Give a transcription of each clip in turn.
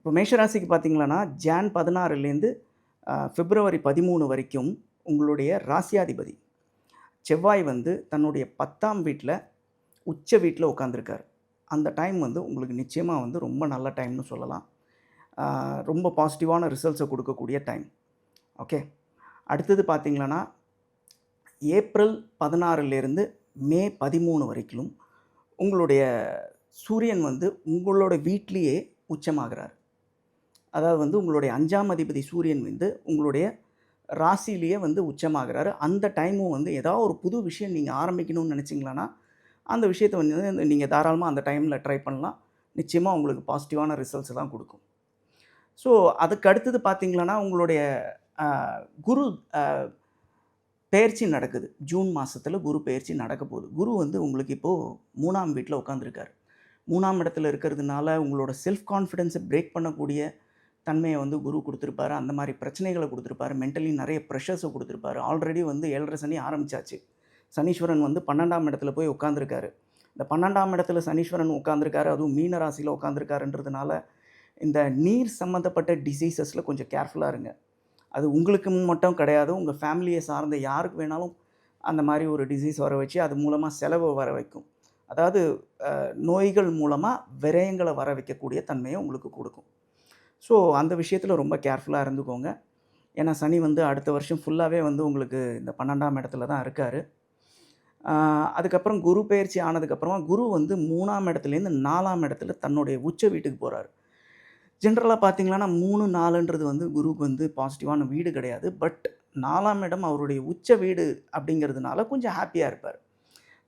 இப்போ மேஷராசிக்கு பார்த்தீங்களன்னா, ஜான் 16லேருந்து பிப்ரவரி 13 வரைக்கும் உங்களுடைய ராசியாதிபதி செவ்வாய் வந்து தன்னுடைய 10ஆம் வீட்ல, உச்ச வீட்ல உட்காந்துருக்காரு. அந்த டைம் வந்து உங்களுக்கு நிச்சயமா வந்து ரொம்ப நல்ல டைம்னு சொல்லலாம். ரொம்ப பாசிட்டிவான ரிசல்ட்ஸ குடுக்கக்கூடிய டைம். ஓகே. அடுத்தது பார்த்தீங்களன்னா, ஏப்ரல் 16லேருந்து மே 13 வரைக்கும் உங்களுடைய சூரியன் வந்து உங்களோட வீட்லயே உச்சமாகுறார். அதாவது வந்து உங்களுடைய 5ஆம் அதிபதி சூரியன் வந்து உங்களுடைய ராசியிலேயே வந்து உச்சமாகுறாரு. அந்த டைமும் வந்து ஏதாவது ஒரு புது விஷயம் நீங்க ஆரம்பிக்கணும்னு நினைச்சீங்களான்னா, அந்த விஷயத்த வந்து நீங்க தாராளமா அந்த டைம்ல ட்ரை பண்ணலாம். நிச்சயமா உங்களுக்கு பாசிட்டிவான ரிசல்ட்ஸ் தான் குடுக்கும். ஸோ, அதுக்கு அடுத்தது பார்த்தீங்கன்னா, உங்களுடைய அ குரு அ பெயர்ச்சி நடக்குது. ஜூன் மாசத்துல குரு பெயர்ச்சி நடக்கப் போகுது. குரு வந்து உங்களுக்கு இப்போ 3ஆம் வீட்ல உட்கார்ந்திருக்காரு. 3ஆம் இடத்துல இருக்கிறதுனால உங்களோட செல்ஃப் கான்ஃபிடன்ஸ பிரேக் பண்ணக்கூடிய தன்மைய வந்து குரு குடுத்திருப்பாரு. அந்த மாரி பிரச்சனைகள குடுத்திருப்பாரு. மென்டலி நெறைய பிரஷர்ஸ குடுத்திருப்பாரு. ஆல்ரெடி வந்து 7:30 சனி ஆரம்பிச்சாச்சு. சனீஸ்வரன் வந்து 12ஆம் இடத்துல போய் உட்கார்ந்திருக்காரு. இந்த 12ஆம் இடத்துல சனீஸ்வரன் உட்கார்ந்திருக்காரு. அதுவும் மீன ராசியில உட்கார்ந்திருக்காருன்றதுனால, இந்த நீர் சம்மந்தப்பட்ட டிசீஸஸ்ல கொஞ்சம் கேர்ஃபுல்லா இருங்க. அது உங்களுக்கு மட்டும் கிடையாது. உங்க ஃபேமிலிய சார்ந்த யாருக்கு வேணாலும் அந்த மாரி ஒரு டிசீஸ் வர வச்சு, அது மூலமா செலவு வர வைக்கும். அதாவது நோய்கள் மூலமா விரயங்கள வர வைக்கக்கூடிய தன்மைய உங்களுக்கு குடுக்கும். ஸோ, அந்த விஷயத்தில ரொம்ப கேர்ஃபுல்லா இருந்துக்கோங்க. ஏன்னா, சனி வந்து அடுத்த வருஷம் ஃபுல்லாவே வந்து உங்களுக்கு இந்த 12ஆம் இடத்துல தான் இருக்காரு. ஆ அதுக்கப்புறம் குரு பெயர்ச்சி ஆனதுக்கப்புறமா, குரு வந்து 3ஆம் இடத்துலேருந்து 4ஆம் இடத்துல தன்னுடைய உச்ச வீட்டுக்கு போறாரு. ஜென்ரலா பார்த்தீங்கன்னா, 3, 4ன்றது வந்து குருவுக்கு வந்து பாசிட்டிவான வீடு கிடையாது. பட் 4ஆம் இடம் அவருடைய உச்ச வீடு அப்படிங்கிறதுனால கொஞ்சம் ஹேப்பியா இருப்பாரு.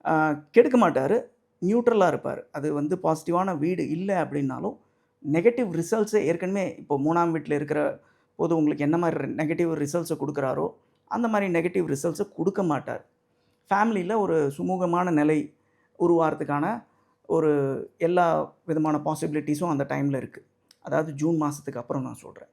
ஆ கெடுக்க மாட்டாரு. நியூட்ரலா இருப்பாரு. அது வந்து பாசிட்டிவான வீடு இல்ல அப்படின்னாலும், நெகட்டிவ் ரிசல்ட்ஸ ஏற்கனவே இப்போ 3ஆம் வீட்ல இருக்கிற போது உங்களுக்கு என்ன மாரி நெகட்டிவ் ரிசல்ட்ஸ குடுக்குறாரோ, அந்த மாரி நெகட்டிவ் ரிசல்ட்ஸ குடுக்க மாட்டார். ஃபேமிலில ஒரு சுமூகமான நிலை உருவாறதுக்கான ஒரு எல்லா விதமான பாசிபிலிட்டீஸும் அந்த டைம்ல இருக்கு. அதாவது ஜூன் மாசத்துக்கு அப்புறம் நான் சொல்றேன்.